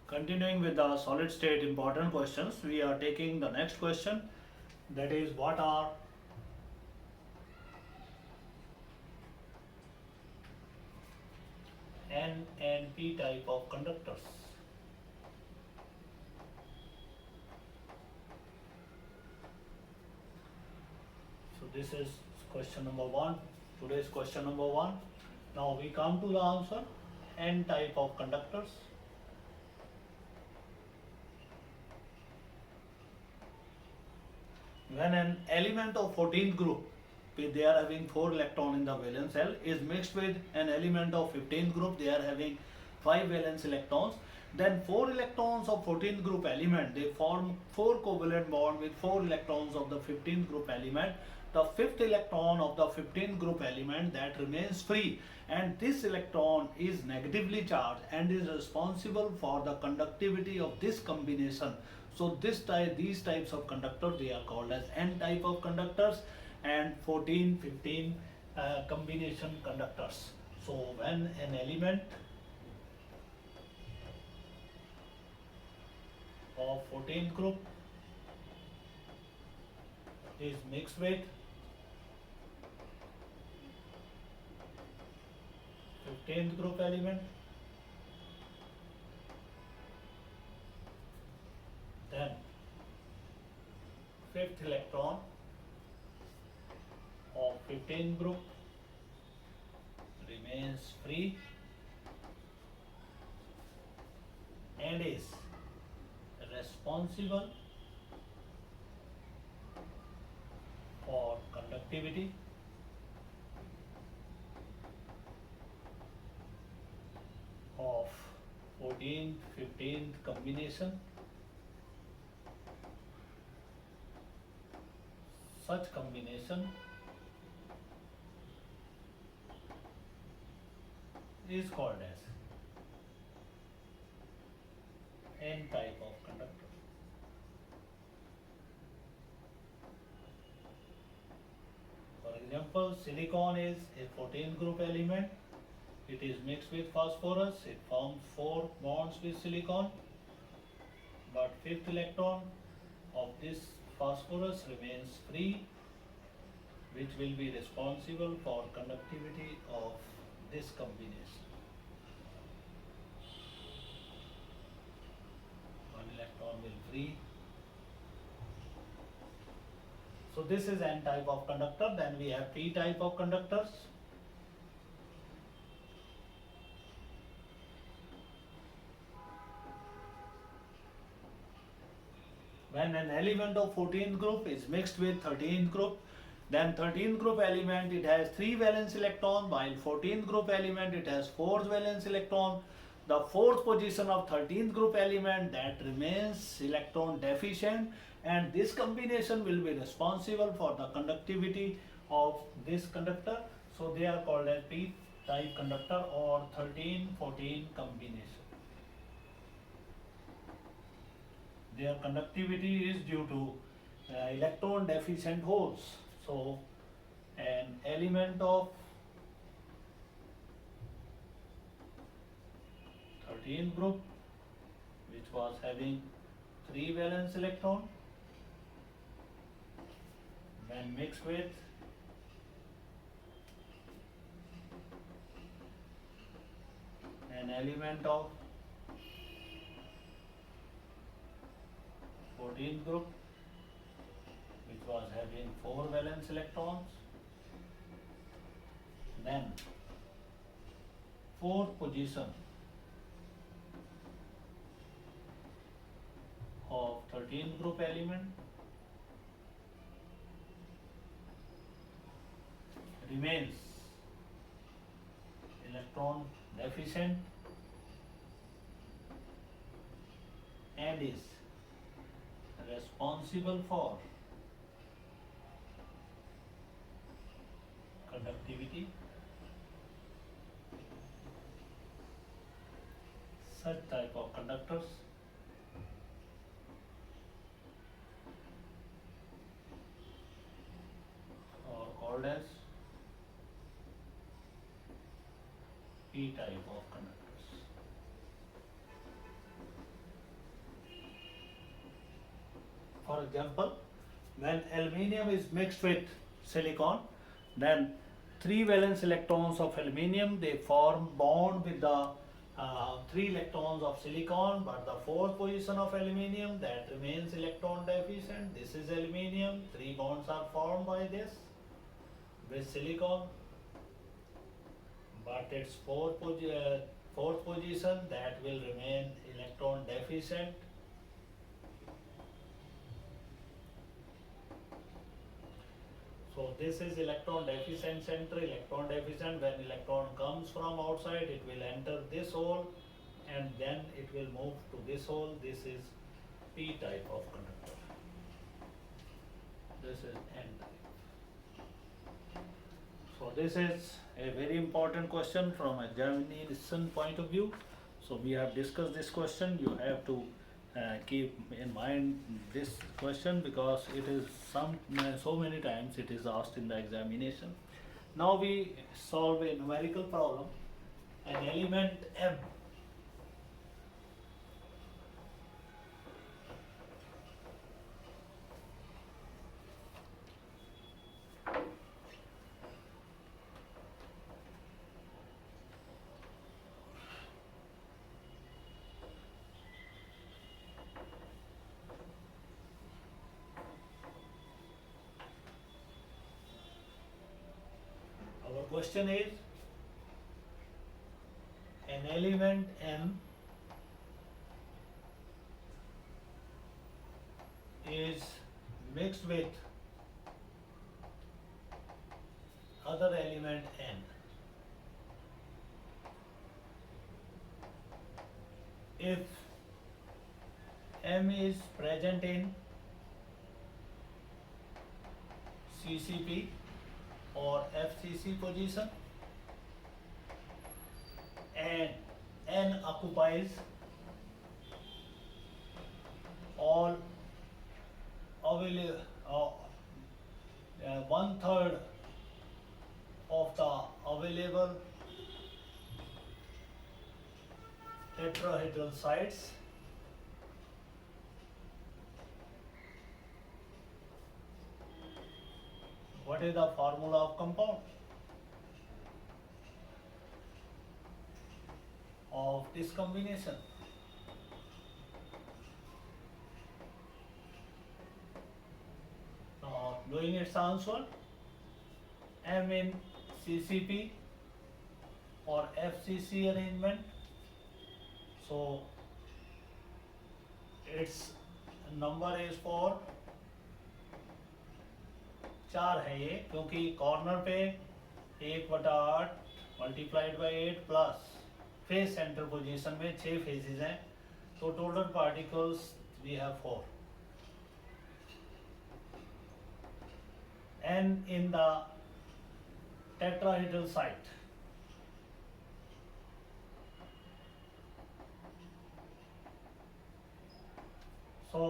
Continuing with the solid state important questions, we are taking the next question, that is what are N and P type of conductors. So this is question number one. Today's question number one. Now we come to the answer. N type of conductors. When an element of 14th group, they are having 4 electron in the valence shell, is mixed with an element of 15th group, they are having 5 valence electrons, then 4 electrons of 14th group element, they form 4 covalent bond with 4 electrons of the 15th group element. The 5th electron of the 15th group element that remains free, and this electron is negatively charged and is responsible for the conductivity of this combination. So these types of conductors, they are called as N type of conductors, and 14, 15 combination conductors. So when an element of 14th group is mixed with 15th group element, then 5th electron of 15th group remains free and is responsible for conductivity of 14th 15th combination. Such combination is called as N type of conductor. For example, silicon is a 14th group element. It is mixed with phosphorus. It forms 4 bonds with silicon, but 5th electron of this phosphorus remains free, which will be responsible for conductivity of this combination. One electron will free. So this is N type of conductor. Then we have P type of conductors. When an element of 14th group is mixed with 13th group, then 13th group element, it has 3 valence electron, while 14th group element, it has 4 valence electron. The 4th position of 13th group element, that remains electron deficient, and this combination will be responsible for the conductivity of this conductor. So they are called as P type conductor or 13-14 combination. Their conductivity is due to electron deficient holes. So an element of 13th group, which was having 3 valence electron, when mixed with an element of 14th group, which was having 4 valence electrons, then 4th position of 13th group element remains electron deficient and is responsible for conductivity. Such type of conductors are called as P type of conductors. for example, when aluminium is mixed with silicon, then three valence electrons of aluminium, they form bond with the three electrons of silicon, but the fourth position of aluminium that remains electron deficient. This is aluminium. Three bonds are formed by this with silicon, but its fourth position that will remain electron deficient. So this is electron deficient center. Electron deficient, when electron comes from outside, it will enter this hole and then it will move to this hole. This is P type of conductor. This is N type. So this is a very important question from examination point of view. So we have discussed this question. You have to keep in mind this question because it is so many times it is asked in the examination. Now we solve a numerical problem. An element M Our question is, an element M is mixed with other element N. If M is present in CCP or FCC position and N occupies all available one third of the available tetrahedral sites, what is the formula of compound of this combination? Knowing its answer, M in CCP or FCC arrangement, so its number is 4. 4 है ये, क्योंकि corner पे 1/8 multiplied by 8 plus face centre position में 6 faces हैं, तो total particles we have 4. N in the tetrahedral site. So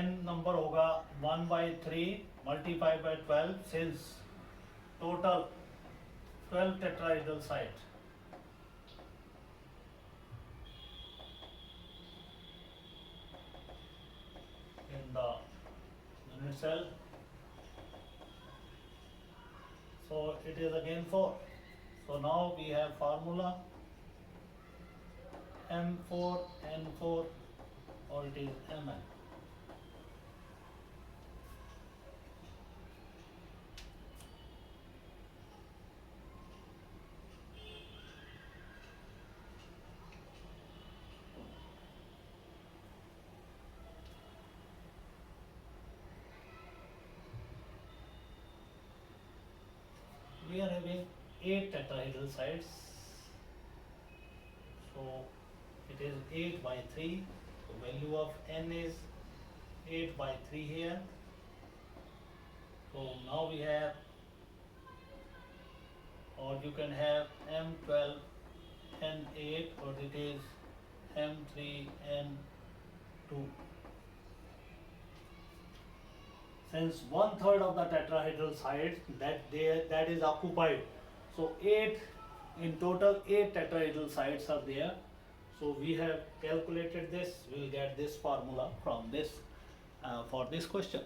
N number होगा 1/3 multiplied by 12, since total 12 tetrahedral site. In the unit cell. So it is again 4. So now we have formula M4 N4, or it is Mn. We are having 8 tetrahedral sites, so it is 8/3. The value of N is 8/3 here. So now we have, or you can have M12 N8, or it is M3 N2. Since 1/3 of the tetrahedral sites that is occupied, so 8 in total, 8 tetrahedral sites are there. So we have calculated this. We will get this formula from this for this question.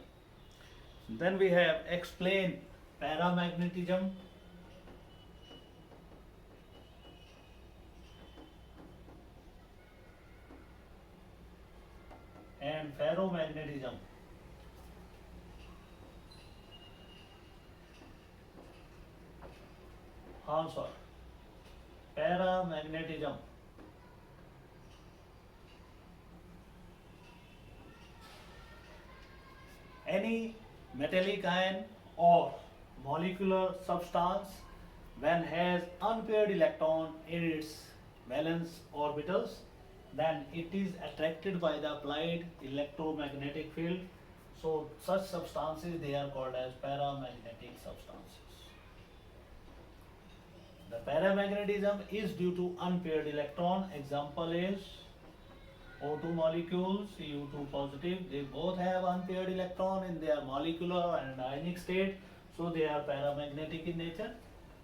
Then we have explain paramagnetism and ferromagnetism. Answer: paramagnetism. Any metallic ion or molecular substance when has unpaired electron in its valence orbitals, then it is attracted by the applied electromagnetic field. So such substances, they are called as paramagnetic substances. The paramagnetism is due to unpaired electron. Example is O2 molecules, Cu2 positive, they both have unpaired electron in their molecular and ionic state, so they are paramagnetic in nature.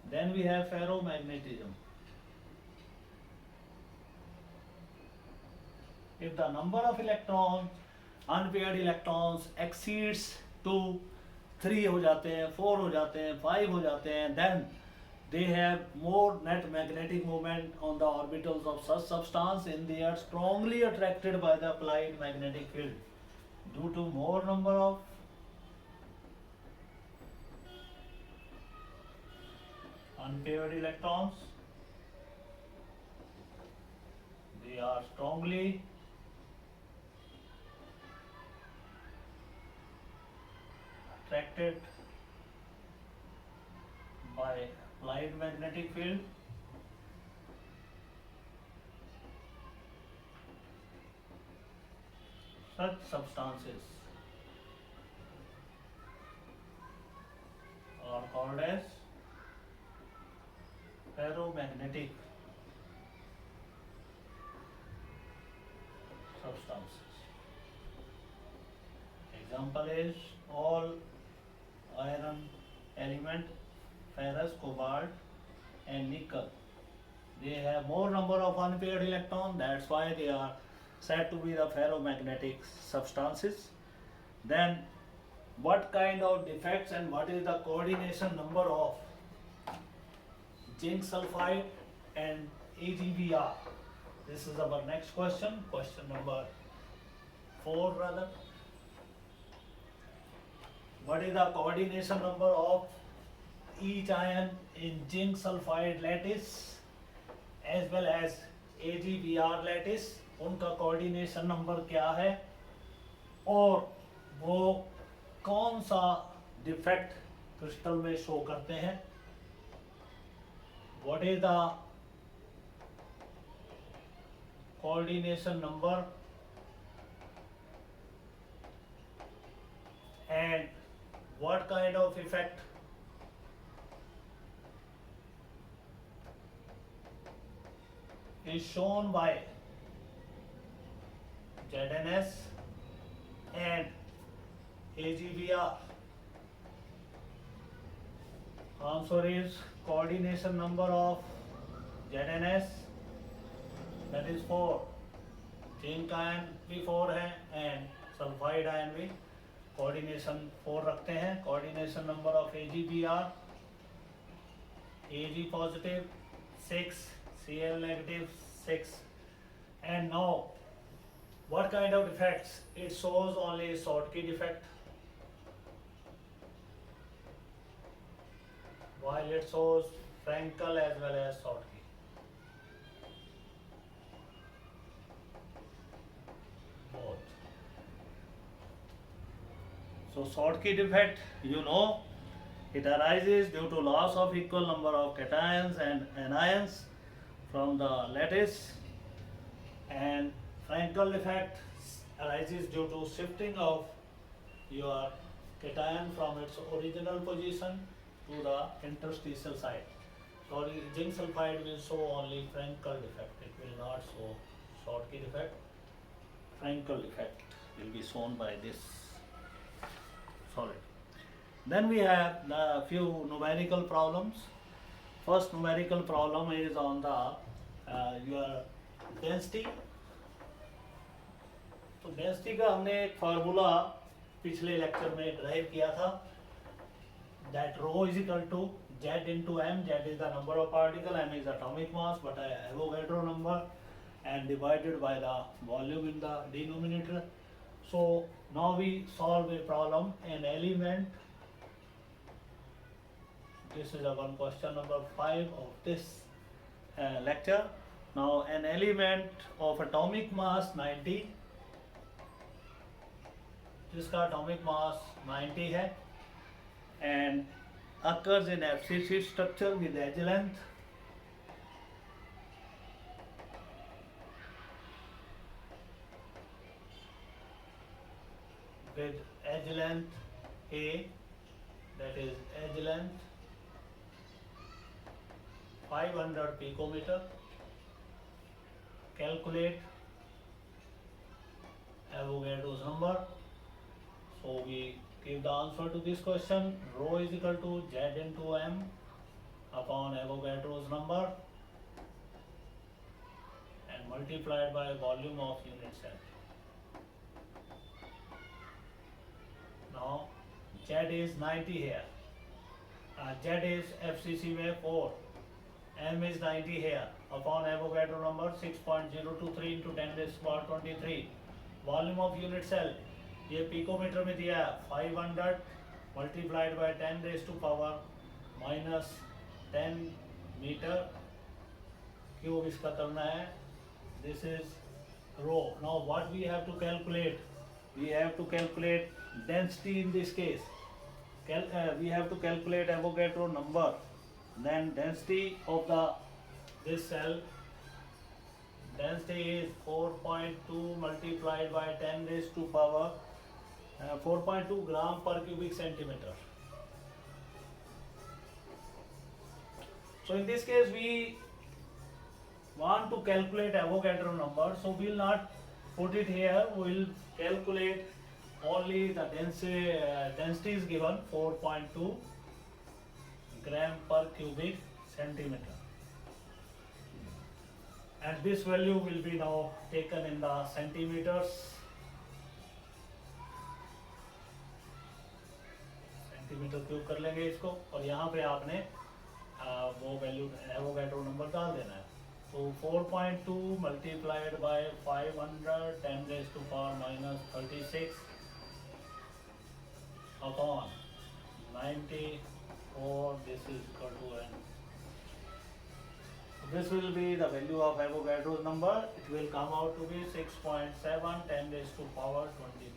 Then we have ferromagnetism. If the number of electrons, unpaired electrons exceeds 2, 3 हो जाते हैं, 4 हो जाते हैं, 5 हो जाते हैं, then they have more net magnetic moment on the orbitals of such substance and they are strongly attracted by the applied magnetic field. Due to more number of unpaired electrons, they are strongly attracted by applied magnetic field. Such substances are called as ferromagnetic substances. Example is all iron element, ferrous, cobalt and nickel. They have more number of unpaired electrons, that's why they are said to be the ferromagnetic substances. Then what kind of defects and what is the coordination number of zinc sulfide and AgBr? This is our next question, question number 4 rather. What is the coordination number of each ion in zinc sulfide lattice as well as AgBr lattice? उनका coordination number क्या है और वो कौन सा defect crystal में show करते हैं? What is the coordination number and what kind of effect is shown by ZNS and AgBr? Answer is coordination number of ZNS, that is 4. Zinc ion भी 4 है and सल्फाइड आयन भी coordination 4 रखते हैं. Coordination number of AgBr, Ag positive 6, Cl negative 6. And now what kind of defects? It shows only Schottky defect, while it shows Frankel as well as Schottky. Both. So Schottky defect, you know, it arises due to loss of equal number of cations and anions from the lattice, and Frankel effect arises due to shifting of your cation from its original position to the interstitial side. So zinc sulfide will show only Frankel effect, it will not show Schottky effect. Frankel effect will be shown by this solid. Then we have the few numerical problems. First numerical problem is on the your density. तो density का हमने एक formula पिछले lecture में drive किया था, that rho is equal to z into m. Z is the number of particle, m is atomic mass, but Avogadro number, and divided by the volume in the denominator. So now we solve a problem, an element. This is our question number 5 of this lecture. Now an element of atomic mass 90, जिसका atomic mass 90 है, and occurs in FCC structure with edge length A, that is edge length 500 picometer. Calculate Avogadro's number. So we give the answer to this question. Rho is equal to z into m upon Avogadro's number and multiplied by volume of unit cell. Now z is 90 here, z is FCC में 4, m is 90 here, upon Avogadro number 6.023 into 10 raised to power 23. Volume of unit cell, ये picometre में दिया है 500 multiplied by 10 raise to power minus 10 metre cube इसका करना है. This is rho. Now what we have to calculate, we have to calculate density in this case. We have to calculate Avogadro number, then density of this cell. Density is 4.2 multiplied by 10 raised to power 4.2 gram per cubic centimeter. So in this case we want to calculate Avogadro number, so we will not put it here, we will calculate only the density is given 4.2 gram per cubic centimeter, and this value will be now taken in the centimeters. Centimetre cube कर लेंगे इसको, और यहाँ पे आपने वो value Avogadro number डाल देना है. तो 4.2 multiplied by 500 10 raise to power minus 36 upon 94. This is equal to n. This will be the value of Avogadro's number. It will come out to be 6.7 10 raised to power 20.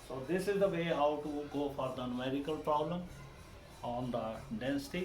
So this is the way how to go for the numerical problem on the density.